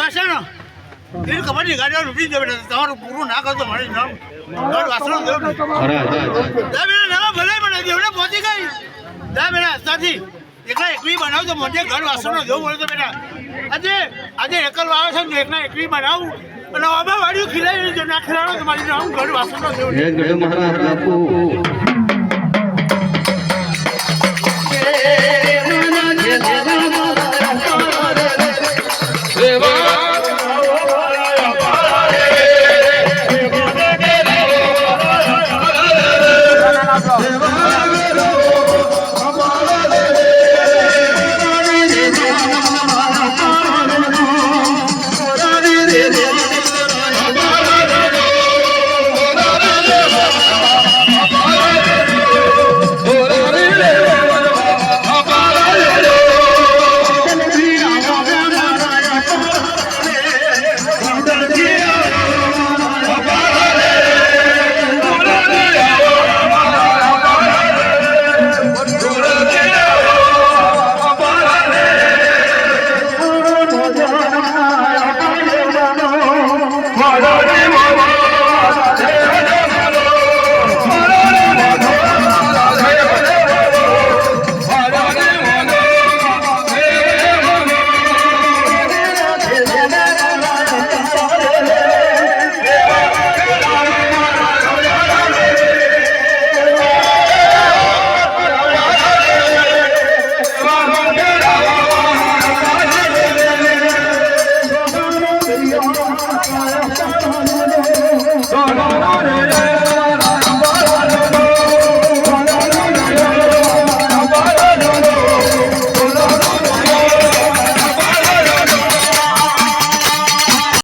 પાછળ એ કબડ્ડી ગાડીઓ લૂટી દે બેટા તમારું પૂરું ના કરતો મારી નામ ઘર વાસણો દેવ દા બેટા ના ભલે મને દેવડે પહોંચી ગઈ દા બેટા સાથી એકલા એકલી બનાવ તો મને ઘર વાસણો દેવું પડે તો બેટા આજે એકલો આવે છે ને એકલા એકલી બનાવું અને આમાં વાડીઓ ખીલાવી જો ના ખીલાવો તો મારી નામ ઘર વાસણો દેવું જય ગઢ મહારાજ બાપુ Oh, no, no, no, no.